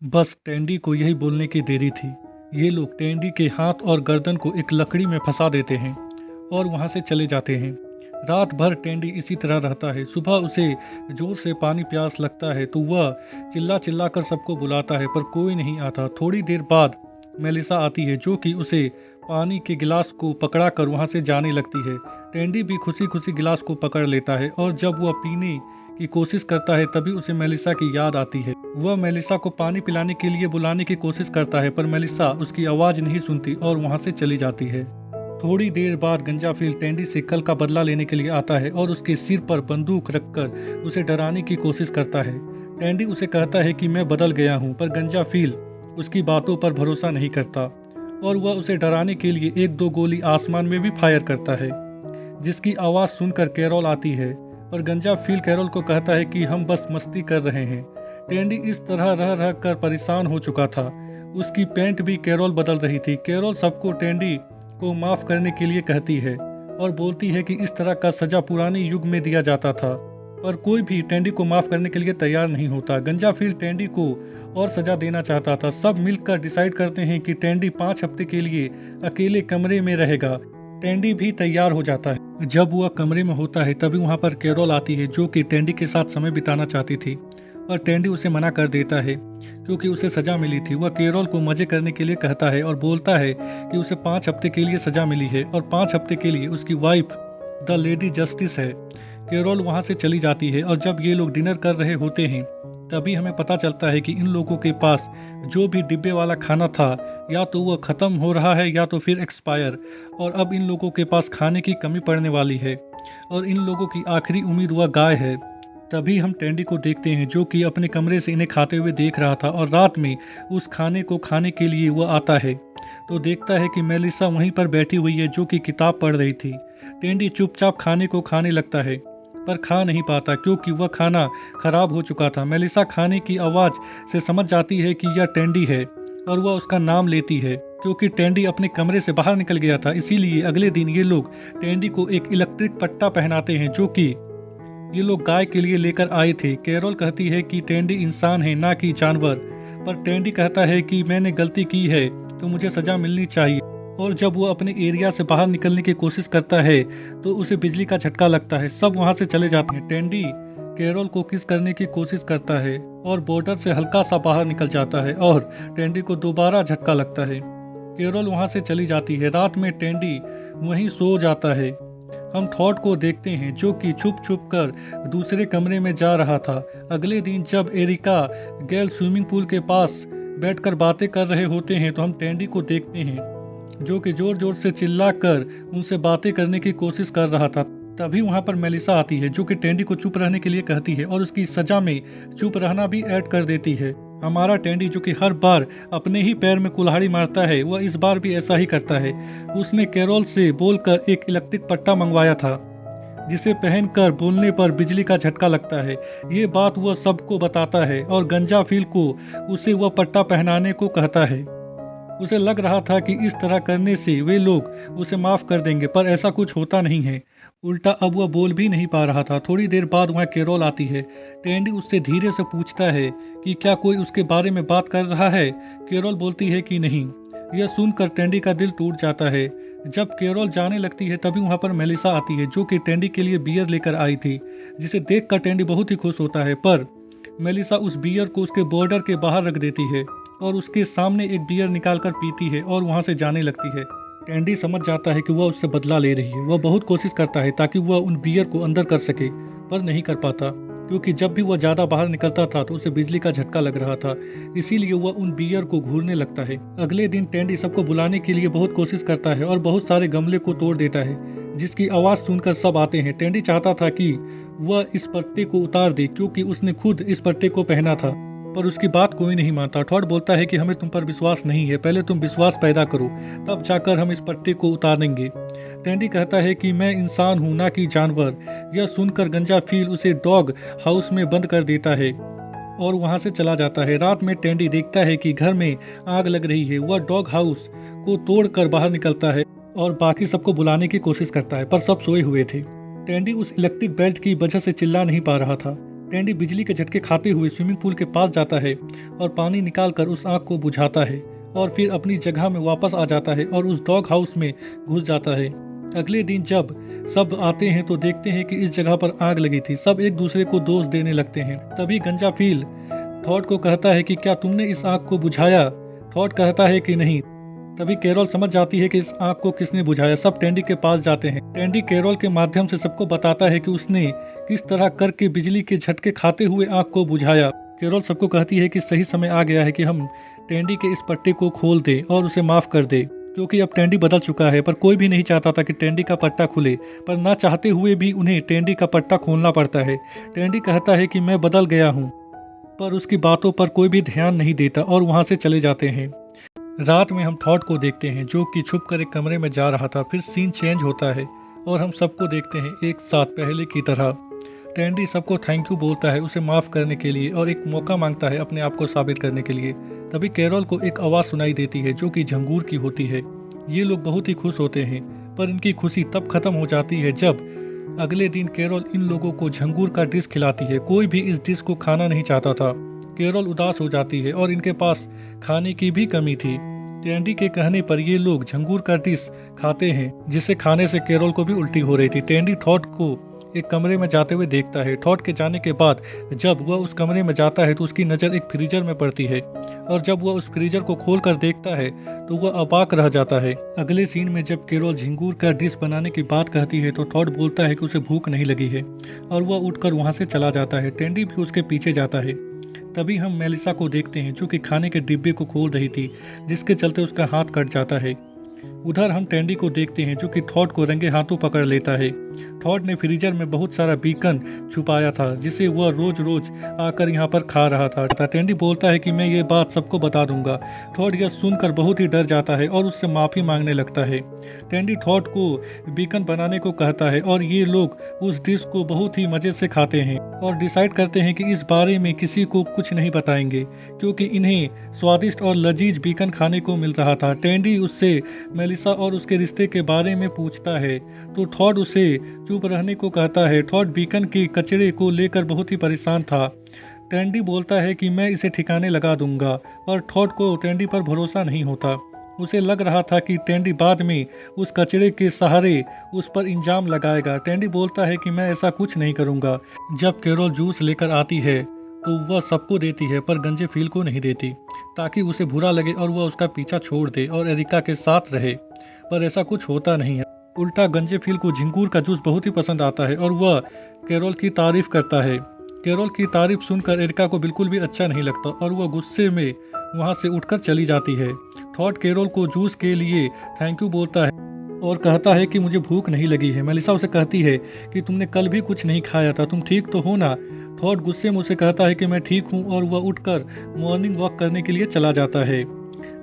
बस टेंडी को यही बोलने की देरी थी। ये लोग टेंडी के हाथ और गर्दन को एक लकड़ी में फंसा देते हैं और वहाँ से चले जाते हैं। रात भर टेंडी इसी तरह रहता है। सुबह उसे जोर से पानी प्यास लगता है तो वह चिल्ला चिल्ला कर सबको बुलाता है, पर कोई नहीं आता। थोड़ी देर बाद मेलिसा आती है, जो कि उसे पानी के गिलास को पकड़ा कर वहाँ से जाने लगती है। टेंडी भी खुशी खुशी गिलास को पकड़ लेता है और जब वह पीने की कोशिश करता है तभी उसे मेलिसा की याद आती है। वह मेलिसा को पानी पिलाने के लिए बुलाने की कोशिश करता है, पर मेलिसा उसकी आवाज़ नहीं सुनती और वहाँ से चली जाती है। थोड़ी देर बाद गंजाफिल टेंडी से कल का बदला लेने के लिए आता है और उसके सिर पर बंदूक रखकर उसे डराने की कोशिश करता है। टेंडी उसे कहता है कि मैं बदल गया हूँ, पर गंजाफिल उसकी बातों पर भरोसा नहीं करता और वह उसे डराने के लिए एक दो गोली आसमान में भी फायर करता है, जिसकी आवाज़ सुनकर कैरोल आती है। पर गंजाफिल कैरोल को कहता है कि हम बस मस्ती कर रहे हैं। टेंडी इस तरह रह रह कर परेशान हो चुका था। उसकी पैंट भी कैरोल बदल रही थी। कैरोल सबको टेंडी को माफ़ करने के लिए कहती है और बोलती है कि इस तरह का सज़ा पुराने युग में दिया जाता था, पर कोई भी टेंडी को माफ़ करने के लिए तैयार नहीं होता। गंजाफिल टेंडी को और सज़ा देना चाहता था। सब मिलकर डिसाइड करते हैं कि टेंडी 5 हफ्ते के लिए अकेले कमरे में रहेगा। टेंडी भी तैयार हो जाता है। जब वह कमरे में होता है तभी वहाँ पर कैरोल आती है, जो कि टेंडी के साथ समय बिताना चाहती थी, पर टेंडी उसे मना कर देता है क्योंकि उसे सज़ा मिली थी। वह कैरोल को मज़े करने के लिए कहता है और बोलता है कि उसे 5 हफ्ते के लिए सज़ा मिली है और 5 हफ्ते के लिए उसकी वाइफ द लेडी जस्टिस है। कैरोल वहाँ से चली जाती है और जब ये लोग डिनर कर रहे होते हैं तभी हमें पता चलता है कि इन लोगों के पास जो भी डिब्बे वाला खाना था या तो वह ख़त्म हो रहा है या तो फिर एक्सपायर, और अब इन लोगों के पास खाने की कमी पड़ने वाली है और इन लोगों की आखिरी उम्मीद वह गाय है। तभी हम टेंडी को देखते हैं, जो कि अपने कमरे से इन्हें खाते हुए देख रहा था और रात में उस खाने को खाने के लिए वह आता है तो देखता है कि मेलिसा वहीं पर बैठी हुई है, जो कि किताब पढ़ रही थी। टेंडी चुपचाप खाने को खाने लगता है पर खा नहीं पाता क्योंकि वह खाना खराब हो चुका था। मेलिसा खाने की आवाज़ से समझ जाती है कि यह टेंडी है और वह उसका नाम लेती है। क्योंकि टेंडी अपने कमरे से बाहर निकल गया था, इसीलिए अगले दिन ये लोग टेंडी को एक इलेक्ट्रिक पट्टा पहनाते हैं, जो कि ये लोग गाय के लिए लेकर आए थे। कैरोल कहती है कि टेंडी इंसान है ना कि जानवर, पर टेंडी कहता है कि मैंने गलती की है तो मुझे सज़ा मिलनी चाहिए। और जब वो अपने एरिया से बाहर निकलने की कोशिश करता है तो उसे बिजली का झटका लगता है। सब वहाँ से चले जाते हैं। टेंडी कैरोल को किस करने की कोशिश करता है और बॉर्डर से हल्का सा बाहर निकल जाता है और टेंडी को दोबारा झटका लगता है। कैरोल वहाँ से चली जाती है। रात में टेंडी वहीं सो जाता है। हम थॉट को देखते हैं, जो कि छुप छुप कर दूसरे कमरे में जा रहा था। अगले दिन जब एरिका गैल स्विमिंग पूल के पास बैठकर बातें कर रहे होते हैं तो हम टेंडी को देखते हैं, जो कि जोर जोर से चिल्लाकर उनसे बातें करने की कोशिश कर रहा था। तभी वहां पर मेलिसा आती है, जो कि टेंडी को चुप रहने के लिए कहती है और उसकी सजा में चुप रहना भी ऐड कर देती है। हमारा टेंडी, जो कि हर बार अपने ही पैर में कुल्हाड़ी मारता है, वह इस बार भी ऐसा ही करता है। उसने कैरोल से बोलकर एक इलेक्ट्रिक पट्टा मंगवाया था, जिसे पहनकर बोलने पर बिजली का झटका लगता है। ये बात वह सबको बताता है और गंजाफिल को उसे वह पट्टा पहनाने को कहता है। उसे लग रहा था कि इस तरह करने से वे लोग उसे माफ़ कर देंगे, पर ऐसा कुछ होता नहीं है। उल्टा अब वह बोल भी नहीं पा रहा था। थोड़ी देर बाद वहाँ कैरोल आती है। टेंडी उससे धीरे से पूछता है कि क्या कोई उसके बारे में बात कर रहा है। कैरोल बोलती है कि नहीं। यह सुनकर टेंडी का दिल टूट जाता है। जब कैरोल जाने लगती है तभी वहाँ पर मेलिसा आती है, जो कि टेंडी के लिए बियर लेकर आई थी, जिसे देखकर टेंडी बहुत ही खुश होता है। पर मेलिसा उस बियर को उसके बॉर्डर के बाहर रख देती है और उसके सामने एक बियर निकालकर पीती है और वहाँ से जाने लगती है। टेंडी समझ जाता है कि वह उससे बदला ले रही है। वह बहुत कोशिश करता है ताकि वह उन बियर को अंदर कर सके, पर नहीं कर पाता क्योंकि जब भी वह ज़्यादा बाहर निकलता था तो उसे बिजली का झटका लग रहा था। इसीलिए वह उन बियर को घूरने लगता है। अगले दिन टेंडी सबको बुलाने के लिए बहुत कोशिश करता है और बहुत सारे गमले को तोड़ देता है, जिसकी आवाज़ सुनकर सब आते हैं। टेंडी चाहता था कि वह इस पट्टे को उतार दे क्योंकि उसने खुद इस पट्टे को पहना था, पर उसकी बात कोई नहीं मानता। थॉट बोलता है कि हमें तुम पर विश्वास नहीं है, पहले तुम विश्वास पैदा करो, तब जाकर हम इस पट्टे को उतारेंगे। टेंडी कहता है कि मैं इंसान हूँ ना कि जानवर। यह सुनकर गंजाफिल उसे डॉग हाउस में बंद कर देता है और वहाँ से चला जाता है। रात में टेंडी देखता है कि घर में आग लग रही है। वह डॉग हाउस को तोड़कर बाहर निकलता है और बाकी सबको बुलाने की कोशिश करता है, पर सब सोए हुए थे। टेंडी उस इलेक्ट्रिक बेल्ट की वजह से चिल्ला नहीं पा रहा था। टेंडी बिजली के झटके खाते हुए स्विमिंग पूल के पास जाता है और पानी निकालकर उस आग को बुझाता है और फिर अपनी जगह में वापस आ जाता है और उस डॉग हाउस में घुस जाता है। अगले दिन जब सब आते हैं तो देखते हैं कि इस जगह पर आग लगी थी। सब एक दूसरे को दोष देने लगते हैं। तभी गंजा फील थॉड को कहता है कि क्या तुमने इस आग को बुझाया? थॉड कहता है कि नहीं। तभी कैरोल समझ जाती है कि इस आग को किसने बुझाया। सब टेंडी के पास जाते हैं। टेंडी कैरोल के माध्यम से सबको बताता है कि उसने किस तरह करके बिजली के झटके खाते हुए आग को बुझाया। कैरोल सबको कहती है कि सही समय आ गया है कि हम टेंडी के इस पट्टे को खोल दें और उसे माफ कर दे, क्योंकि अब टेंडी बदल चुका है। पर कोई भी नहीं चाहता था कि टेंडी का पट्टा खुले, पर ना चाहते हुए भी उन्हें टेंडी का पट्टा खोलना पड़ता है। टेंडी कहता है कि मैं बदल गया हूँ, पर उसकी बातों पर कोई भी ध्यान नहीं देता और वहाँ से चले जाते हैं। रात में हम थॉड को देखते हैं जो कि छुप कर एक कमरे में जा रहा था। फिर सीन चेंज होता है और हम सबको देखते हैं एक साथ पहले की तरह। टेंडी सबको थैंक यू बोलता है उसे माफ़ करने के लिए और एक मौका मांगता है अपने आप को साबित करने के लिए। तभी कैरोल को एक आवाज़ सुनाई देती है जो कि झंगूर की होती है। ये लोग बहुत ही खुश होते हैं, पर इनकी खुशी तब खत्म हो जाती है जब अगले दिन कैरोल इन लोगों को झंगूर का डिश खिलाती है। कोई भी इस डिश को खाना नहीं चाहता था। कैरोल उदास हो जाती है और इनके पास खाने की भी कमी थी। टेंडी के कहने पर ये लोग झंगूर का डिश खाते हैं, जिसे खाने से कैरोल को भी उल्टी हो रही थी। टेंडी थॉड को एक कमरे में जाते हुए देखता है। थॉड के जाने के बाद जब वह उस कमरे में जाता है तो उसकी नज़र एक फ्रीजर में पड़ती है और जब वह उस फ्रीजर को खोलकर देखता है तो वह अबाक रह जाता है। अगले सीन में जब कैरोल झिंगूर का डिश बनाने की बात कहती है तो थॉड बोलता है कि उसे भूख नहीं लगी है और वह उठकर वहां से चला जाता है। टेंडी भी उसके पीछे जाता है। तभी हम मेलिसा को देखते हैं जो कि खाने के डिब्बे को खोल रही थी, जिसके चलते उसका हाथ कट जाता है। उधर हम टेंडी को देखते हैं जो कि थॉड को रंगे हाथों पकड़ लेता है। थॉड ने फ्रीजर में बहुत सारा बीकन छुपाया था जिसे वह रोज रोज आकर यहाँ पर खा रहा था। टेंडी बोलता है कि मैं ये बात सबको बता दूंगा। थॉड यह सुनकर बहुत ही डर जाता है और उससे माफ़ी मांगने लगता है। टेंडी थॉड को बीकन बनाने को कहता है और ये लोग उस डिश को बहुत ही मज़े से खाते हैं और डिसाइड करते हैं कि इस बारे में किसी को कुछ नहीं बताएंगे, क्योंकि इन्हें स्वादिष्ट और लजीज बीकन खाने को मिल रहा था। टेंडी उससे मेलिसा और उसके रिश्ते के बारे में पूछता है तो थॉड उसे चुप रहने को कहता है। थॉड बीकन के कचरे को लेकर बहुत ही परेशान था। टेंडी बोलता है कि मैं इसे ठिकाने लगा दूंगा, पर थॉड को टेंडी पर भरोसा नहीं होता। उसे लग रहा था कि टेंडी बाद में उस कचरे के सहारे उस पर इंजाम लगाएगा। टेंडी बोलता है कि मैं ऐसा कुछ नहीं करूंगा। जब कैरोल जूस लेकर आती है तो वह सबको देती है, पर गंजे फील को नहीं देती ताकि उसे बुरा लगे और वह उसका पीछा छोड़ दे और एरिका के साथ रहे, पर ऐसा कुछ होता नहीं है। उल्टा गंजे फील को झिंगूर का जूस बहुत ही पसंद आता है और वह कैरोल की तारीफ करता है। कैरोल की तारीफ सुनकर एरिका को बिल्कुल भी अच्छा नहीं लगता और वह गुस्से में वहां से उठकर चली जाती है। थॉड कैरोल को जूस के लिए थैंक यू बोलता है और कहता है कि मुझे भूख नहीं लगी है। मेलिसा उसे कहती है कि तुमने कल भी कुछ नहीं खाया था, तुम ठीक तो हो ना? थॉड गुस्से में उसे कहता है कि मैं ठीक हूँ और वह उठकर मॉर्निंग वॉक करने के लिए चला जाता है।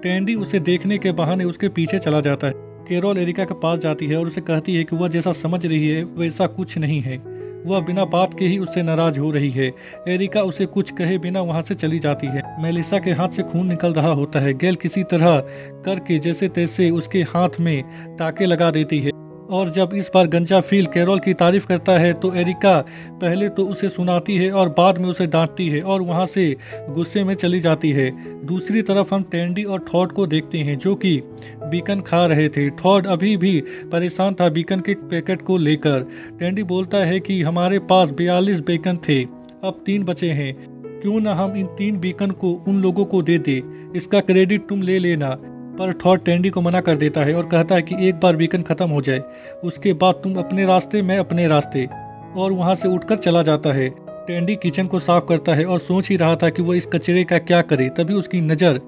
टेंडी उसे देखने के बहाने उसके पीछे चला जाता है। कैरोल एरिका के पास जाती है और उसे कहती है कि वह जैसा समझ रही है वैसा कुछ नहीं है। वह बिना बात के ही उससे नाराज हो रही है। एरिका उसे कुछ कहे बिना वहां से चली जाती है। मेलिसा के हाथ से खून निकल रहा होता है। गैल किसी तरह करके जैसे तैसे उसके हाथ में टाके लगा देती है और जब इस बार गंजा फील कैरोल की तारीफ करता है तो एरिका पहले तो उसे सुनाती है और बाद में उसे डांटती है और वहां से गुस्से में चली जाती है। दूसरी तरफ हम टेंडी और थॉड को देखते हैं जो कि बीकन खा रहे थे। थॉड अभी भी परेशान था बीकन के पैकेट को लेकर। टेंडी बोलता है कि हमारे पास 42 बीकन थे, अब 3 बचे हैं, क्यों ना हम इन 3 बीकन को उन लोगों को दे दे, इसका क्रेडिट तुम ले लेना। पर थॉड टेंडी को मना कर देता है और कहता है कि एक बार बीकन खत्म हो जाए उसके बाद तुम अपने रास्ते मैं अपने रास्ते, और वहां से उठकर चला जाता है। टेंडी किचन को साफ करता है और सोच ही रहा था कि वह इस कचरे का क्या करे। तभी उसकी नज़र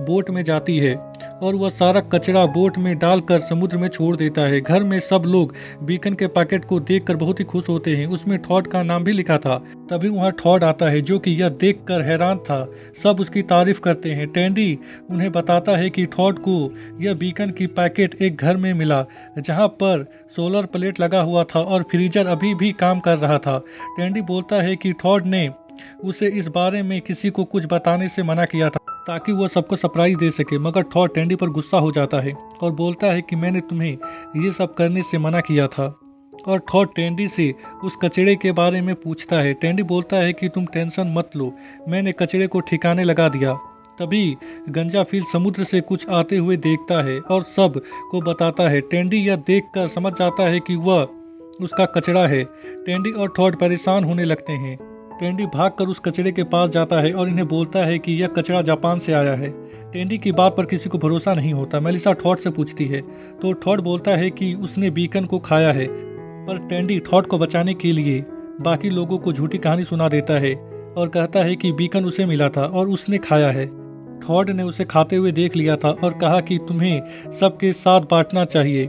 बोट में जाती है और वह सारा कचरा बोट में डालकर समुद्र में छोड़ देता है। घर में सब लोग बीकन के पैकेट को देखकर बहुत ही खुश होते हैं। उसमें थॉड का नाम भी लिखा था। तभी वहाँ थॉड आता है जो कि यह देखकर हैरान था। सब उसकी तारीफ करते हैं। टेंडी उन्हें बताता है कि थॉड को यह बीकन की पैकेट एक घर में मिला जहाँ पर सोलर प्लेट लगा हुआ था और फ्रीजर अभी भी काम कर रहा था। टेंडी बोलता है कि थॉड ने उसे इस बारे में किसी को कुछ बताने से मना किया था ताकि वह सबको सरप्राइज दे सके, मगर थॉड टेंडी पर गुस्सा हो जाता है और बोलता है कि मैंने तुम्हें ये सब करने से मना किया था। और थॉड टेंडी से उस कचड़े के बारे में पूछता है। टेंडी बोलता है कि तुम टेंशन मत लो, मैंने कचड़े को ठिकाने लगा दिया। तभी गंजाफील समुद्र से कुछ आते हुए देखता है और सब को बताता है। टेंडी यह देखकर समझ जाता है कि वह उसका कचड़ा है। टेंडी और थॉड परेशान होने लगते हैं। टेंडी भागकर उस कचड़े के पास जाता है और इन्हें बोलता है कि यह कचड़ा जापान से आया है। टेंडी की बात पर किसी को भरोसा नहीं होता। मेलिसा थॉड से पूछती है तो थॉड बोलता है कि उसने बीकन को खाया है, पर टेंडी थॉड को बचाने के लिए बाकी लोगों को झूठी कहानी सुना देता है और कहता है कि बीकन उसे मिला था और उसने खाया है। थॉड ने उसे खाते हुए देख लिया था और कहा कि तुम्हें सबके साथ बांटना चाहिए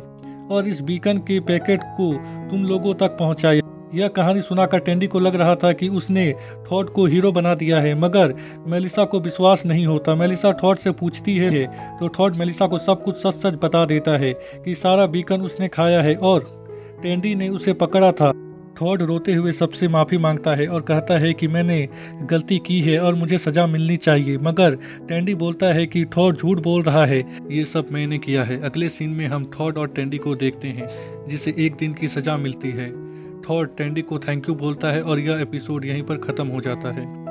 और इस बीकन के पैकेट को तुम लोगों तक पहुंचाया। यह कहानी सुनाकर टेंडी को लग रहा था कि उसने थॉड को हीरो बना दिया है, मगर मेलिसा को विश्वास नहीं होता। मेलिसा थॉड से पूछती है तो थॉड मेलिसा को सब कुछ सच सच बता देता है कि सारा बीकन उसने खाया है और टेंडी ने उसे पकड़ा था। थॉड रोते हुए सबसे माफ़ी मांगता है और कहता है कि मैंने गलती की है और मुझे सज़ा मिलनी चाहिए, मगर टेंडी बोलता है कि थॉड झूठ बोल रहा है, ये सब मैंने किया है। अगले सीन में हम थॉड और टेंडी को देखते हैं जिसे 1 दिन की सज़ा मिलती है। थॉड टेंडी को थैंक यू बोलता है और यह एपिसोड यहीं पर ख़त्म हो जाता है।